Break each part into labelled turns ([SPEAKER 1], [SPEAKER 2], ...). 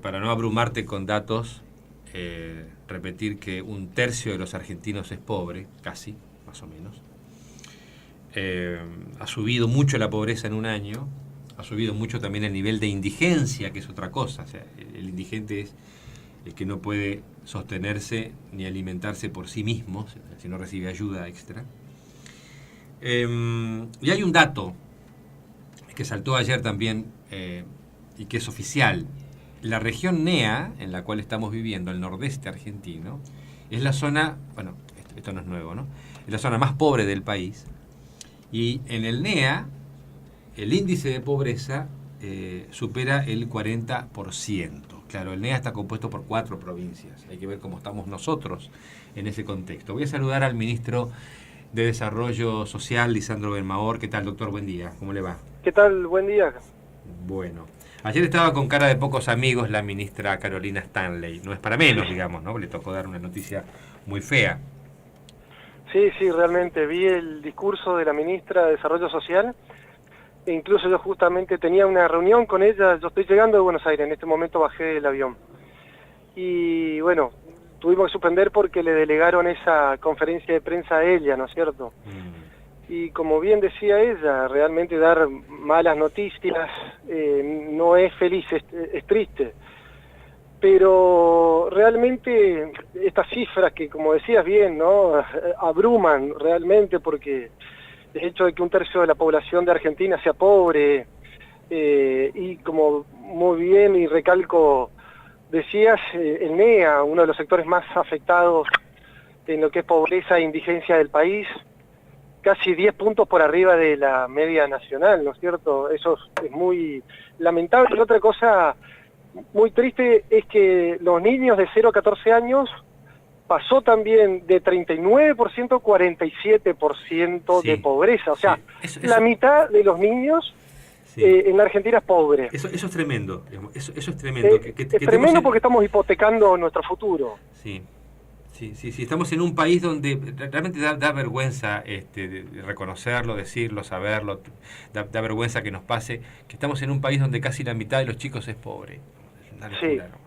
[SPEAKER 1] para no abrumarte con datos, repetir que 1/3 de los argentinos es pobre, casi, más o menos. Ha subido mucho la pobreza en un año, ha subido mucho también el nivel de indigencia, que es otra cosa. O sea, el indigente es el que no puede sostenerse ni alimentarse por sí mismo, si no recibe ayuda extra. Y hay un dato que saltó ayer también y que es oficial. La región NEA, en la cual estamos viviendo, el nordeste argentino, es la zona, bueno, esto no es nuevo, ¿no? Es la zona más pobre del país. Y en el NEA, el índice de pobreza supera el 40%. Claro, el NEA está compuesto por 4 provincias. Hay que ver cómo estamos nosotros en ese contexto. Voy a saludar al ministro de Desarrollo Social, Lisandro Benmaor. ¿Qué tal, doctor? Buen día. ¿Cómo le va?
[SPEAKER 2] ¿Qué tal? Buen día.
[SPEAKER 1] Bueno. Ayer estaba con cara de pocos amigos la ministra Carolina Stanley. No es para menos, digamos, ¿no? Le tocó dar una noticia muy fea.
[SPEAKER 2] Sí, realmente vi el discurso de la ministra de Desarrollo Social e incluso yo justamente tenía una reunión con ella. Yo estoy llegando de Buenos Aires, en este momento bajé del avión. Y bueno, tuvimos que suspender porque le delegaron esa conferencia de prensa a ella, ¿no es cierto? Y como bien decía ella, realmente dar malas noticias no es feliz, es triste. Pero realmente estas cifras que, como decías bien, ¿no?, abruman realmente, porque el hecho de que 1/3 de la población de Argentina sea pobre, y como muy bien y recalco, decías, el NEA, uno de los sectores más afectados en lo que es pobreza e indigencia del país, casi 10 puntos por arriba de la media nacional, ¿no es cierto? Eso es muy lamentable. Y otra cosa muy triste es que los niños de 0 a 14 años pasó también de 39% a 47%
[SPEAKER 1] Sí,
[SPEAKER 2] de pobreza. O sea,
[SPEAKER 1] sí.
[SPEAKER 2] la mitad de los niños
[SPEAKER 1] Sí.
[SPEAKER 2] En la Argentina es pobre.
[SPEAKER 1] Eso es tremendo, digamos. Eso es tremendo.
[SPEAKER 2] Es tremendo porque estamos hipotecando nuestro futuro.
[SPEAKER 1] Sí. Sí, estamos en un país donde realmente da vergüenza de reconocerlo, decirlo, saberlo, da vergüenza que nos pase, que estamos en un país donde casi la mitad de los chicos es pobre. Es una locura, ¿no?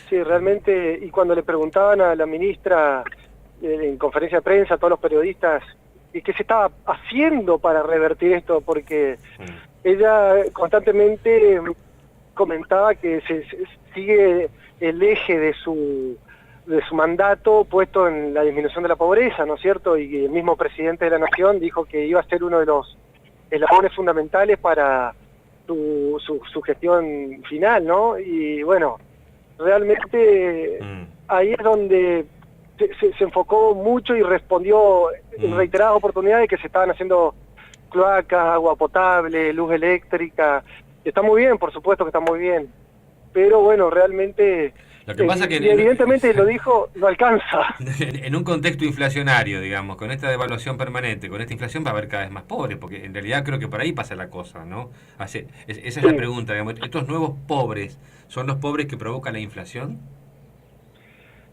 [SPEAKER 2] Sí, realmente, y cuando le preguntaban a la ministra en conferencia de prensa, a todos los periodistas, qué se estaba haciendo para revertir esto, porque ella constantemente comentaba que se sigue el eje de su mandato puesto en la disminución de la pobreza, ¿no es cierto? Y el mismo presidente de la Nación dijo que iba a ser uno de los eslabones fundamentales para su gestión final, ¿no? Y bueno, realmente ahí es donde se enfocó mucho y respondió en reiteradas oportunidades que se estaban haciendo cloacas, agua potable, luz eléctrica. Está muy bien, por supuesto que está muy bien, pero bueno, realmente...
[SPEAKER 1] Lo que pasa que
[SPEAKER 2] evidentemente lo dijo, no alcanza.
[SPEAKER 1] En un contexto inflacionario, digamos, con esta devaluación permanente, con esta inflación va a haber cada vez más pobres, porque en realidad creo que por ahí pasa la cosa, ¿no? Esa es la pregunta, digamos. ¿Estos nuevos pobres son los pobres que provocan la inflación?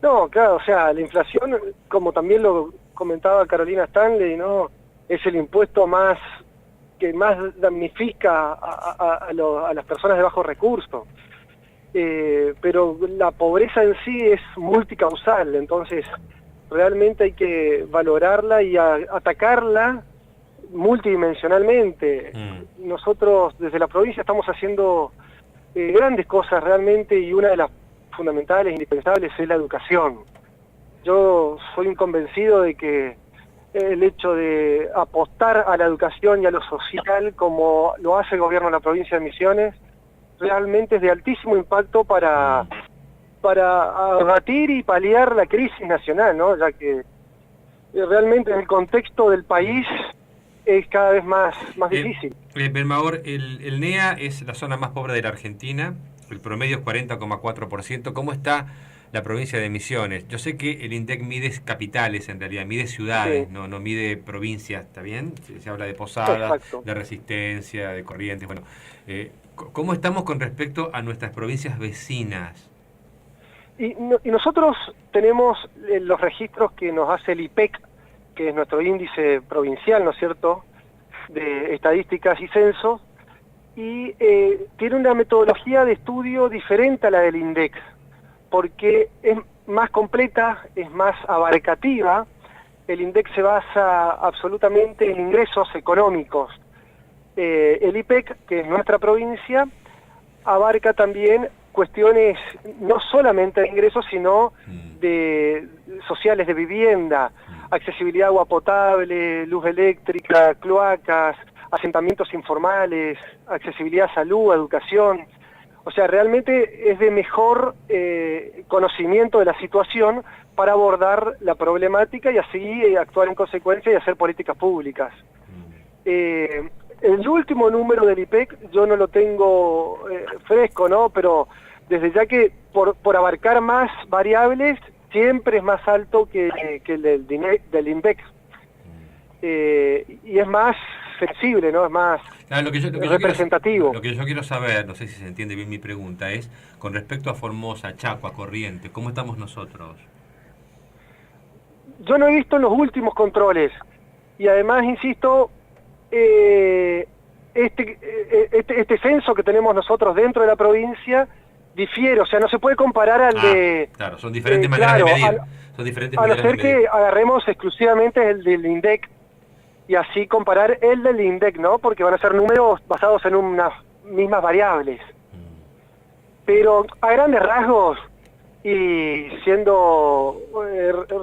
[SPEAKER 2] No, claro, o sea, la inflación, como también lo comentaba Carolina Stanley, ¿no?, es el impuesto que más damnifica a las personas de bajos recursos. Pero la pobreza en sí es multicausal, entonces realmente hay que valorarla y atacarla multidimensionalmente. Nosotros desde la provincia estamos haciendo grandes cosas realmente, y una de las fundamentales, indispensables, es la educación. Yo soy un convencido de que el hecho de apostar a la educación y a lo social, como lo hace el gobierno de la provincia de Misiones, realmente es de altísimo impacto para abatir y paliar la crisis nacional, ¿no? Ya que realmente en el contexto del país es cada vez más difícil.
[SPEAKER 1] Benmaor, el NEA es la zona más pobre de la Argentina, el promedio es 40,4%. ¿Cómo está la provincia de Misiones? Yo sé que el INDEC mide capitales, en realidad, mide ciudades,
[SPEAKER 2] Sí.
[SPEAKER 1] no mide provincias, ¿está bien? Se habla de Posadas,
[SPEAKER 2] Exacto.
[SPEAKER 1] de Resistencia, de Corrientes. Bueno, ¿cómo estamos con respecto a nuestras provincias vecinas?
[SPEAKER 2] Y nosotros tenemos los registros que nos hace el IPEC, que es nuestro índice provincial, ¿no es cierto?, de estadísticas y censos, y tiene una metodología de estudio diferente a la del INDEC, porque es más completa, es más abarcativa. El INDEC se basa absolutamente en ingresos económicos. El IPEC, que es nuestra provincia, abarca también cuestiones no solamente de ingresos, sino de sociales de vivienda, accesibilidad a agua potable, luz eléctrica, cloacas, asentamientos informales, accesibilidad a salud, a educación. O sea, realmente es de mejor conocimiento de la situación para abordar la problemática y así actuar en consecuencia y hacer políticas públicas. El último número del IPEC yo no lo tengo fresco, ¿no? Pero desde ya que por abarcar más variables siempre es más alto que el del INDEC. Y es más sensible, ¿no? Es más representativo.
[SPEAKER 1] Lo que yo quiero saber, no sé si se entiende bien mi pregunta, es con respecto a Formosa, Chaco, a Corrientes, ¿cómo estamos nosotros?
[SPEAKER 2] Yo no he visto los últimos controles y además, insisto, este censo que tenemos nosotros dentro de la provincia difiere, o sea, no se puede comparar al de...
[SPEAKER 1] Claro, son diferentes maneras de medir. Son diferentes
[SPEAKER 2] a no ser que agarremos exclusivamente el del INDEC y así comparar el del INDEC, ¿no? Porque van a ser números basados en unas mismas variables. Pero a grandes rasgos, y siendo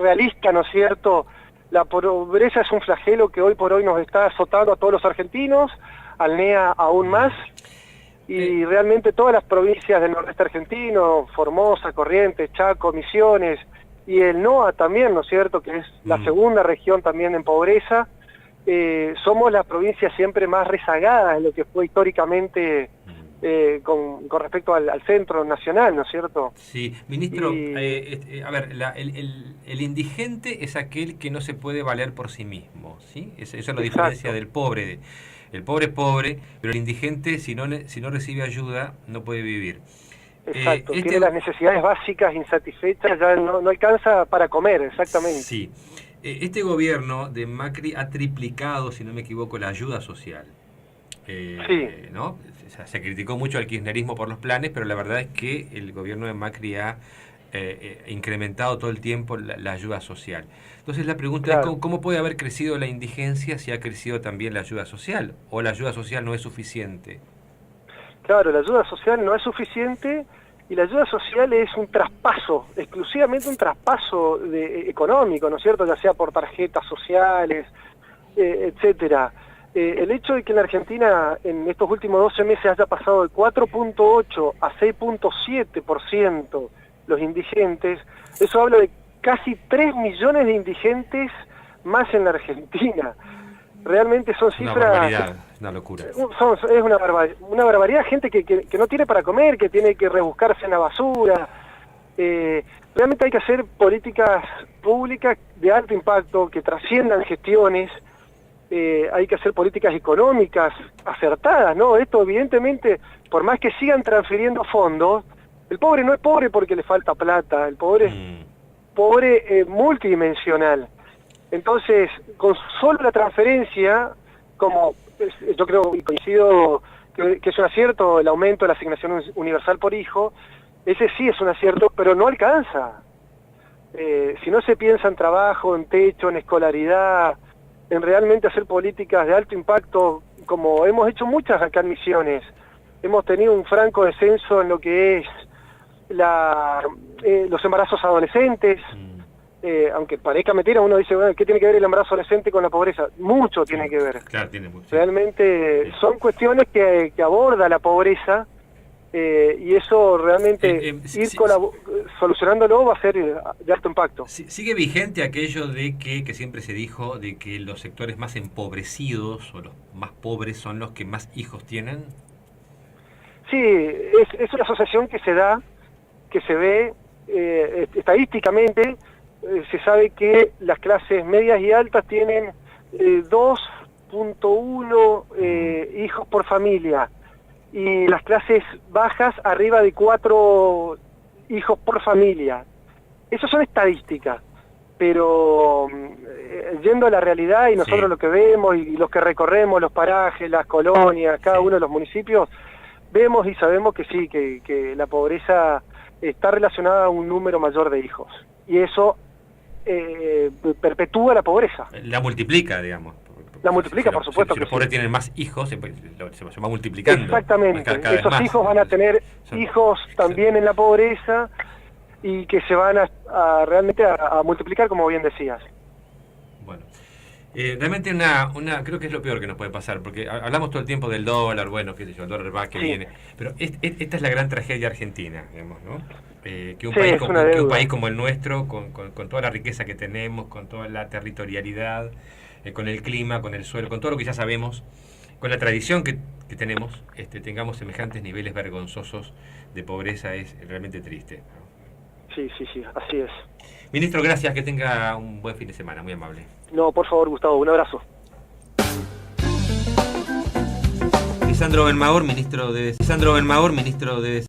[SPEAKER 2] realista, ¿no es cierto?, la pobreza es un flagelo que hoy por hoy nos está azotando a todos los argentinos, al NEA aún más, y realmente todas las provincias del nordeste argentino, Formosa, Corrientes, Chaco, Misiones, y el NOA también, ¿no es cierto?, que es la segunda región también en pobreza, somos las provincias siempre más rezagadas en lo que fue históricamente con respecto al centro nacional, ¿no es cierto?
[SPEAKER 1] Sí, ministro, a ver, el indigente es aquel que no se puede valer por sí mismo, ¿sí? Esa es la diferencia del pobre. El pobre es pobre, pero el indigente, si no recibe ayuda, no puede vivir.
[SPEAKER 2] Exacto, tiene las necesidades básicas insatisfechas, ya no alcanza para comer, exactamente.
[SPEAKER 1] Sí. Este gobierno de Macri ha triplicado, si no me equivoco, la ayuda social.
[SPEAKER 2] Sí.
[SPEAKER 1] ¿No? O sea, se criticó mucho al kirchnerismo por los planes, pero la verdad es que el gobierno de Macri ha incrementado todo el tiempo la ayuda social. Entonces la pregunta es, ¿cómo puede haber crecido la indigencia si ha crecido también la ayuda social? ¿O la ayuda social no es suficiente?
[SPEAKER 2] Claro, la ayuda social no es suficiente y la ayuda social es un traspaso, exclusivamente un traspaso económico, ¿no es cierto? Ya sea por tarjetas sociales, etcétera. El hecho de que en la Argentina en estos últimos 12 meses haya pasado de 4.8 a 6.7% los indigentes, eso habla de casi 3 millones de indigentes más en la Argentina. Realmente son cifras...
[SPEAKER 1] Una barbaridad, una locura.
[SPEAKER 2] Es una barbaridad, gente que no tiene para comer, que tiene que rebuscarse en la basura. Realmente hay que hacer políticas públicas de alto impacto, que trasciendan gestiones. Hay que hacer políticas económicas acertadas, ¿no? Esto evidentemente, por más que sigan transfiriendo fondos, el pobre no es pobre porque le falta plata, el pobre es pobre multidimensional. Entonces, con solo la transferencia, como yo creo y coincido que es un acierto el aumento de la asignación universal por hijo, ese sí es un acierto, pero no alcanza. Si no se piensa en trabajo, en techo, en escolaridad, en realmente hacer políticas de alto impacto, como hemos hecho muchas acá en Misiones, hemos tenido un franco descenso en lo que es los embarazos adolescentes. Aunque parezca mentira, uno dice, bueno, ¿qué tiene que ver el embarazo adolescente con la pobreza? Mucho tiene que ver.
[SPEAKER 1] Claro, tiene mucho.
[SPEAKER 2] Realmente son cuestiones que aborda la pobreza, y eso realmente solucionándolo va a ser de alto impacto.
[SPEAKER 1] ¿Sigue vigente aquello de que siempre se dijo de que los sectores más empobrecidos o los más pobres son los que más hijos tienen?
[SPEAKER 2] Sí, es una asociación que se da, que se ve estadísticamente. Se sabe que las clases medias y altas tienen 2.1 hijos por familia y las clases bajas arriba de 4 hijos por familia. Esas son estadísticas. pero yendo a la realidad y nosotros
[SPEAKER 1] Sí.
[SPEAKER 2] lo que vemos y los que recorremos los parajes, las colonias, cada
[SPEAKER 1] Sí.
[SPEAKER 2] uno de los municipios, vemos y sabemos que sí, que la pobreza está relacionada a un número mayor de hijos. Y eso perpetúa la pobreza.
[SPEAKER 1] La multiplica, digamos.
[SPEAKER 2] La multiplica, por supuesto
[SPEAKER 1] Si
[SPEAKER 2] que
[SPEAKER 1] los pobres
[SPEAKER 2] sí.
[SPEAKER 1] tienen más hijos, se va multiplicando.
[SPEAKER 2] Exactamente.
[SPEAKER 1] Cada vez
[SPEAKER 2] Esos
[SPEAKER 1] más.
[SPEAKER 2] hijos van a tener
[SPEAKER 1] Son-
[SPEAKER 2] hijos también en la pobreza y que se van realmente a multiplicar, como bien decías.
[SPEAKER 1] Bueno, realmente creo que es lo peor que nos puede pasar, porque hablamos todo el tiempo del dólar, bueno, qué sé yo, el dólar va, que
[SPEAKER 2] Sí.
[SPEAKER 1] viene, pero esta es la gran tragedia argentina, digamos, ¿no? Que un
[SPEAKER 2] Sí,
[SPEAKER 1] país
[SPEAKER 2] es
[SPEAKER 1] como,
[SPEAKER 2] una
[SPEAKER 1] que un
[SPEAKER 2] deuda.
[SPEAKER 1] país como el nuestro, con toda la riqueza que tenemos, con toda la territorialidad, con el clima, con el suelo, con todo lo que ya sabemos, con la tradición que tenemos, tengamos semejantes niveles vergonzosos de pobreza, es realmente triste, ¿no?
[SPEAKER 2] Sí, así es.
[SPEAKER 1] Ministro, gracias, que tenga un buen fin de semana, muy amable.
[SPEAKER 2] No, por favor, Gustavo, un abrazo.
[SPEAKER 1] Lisandro Benmaur, ministro de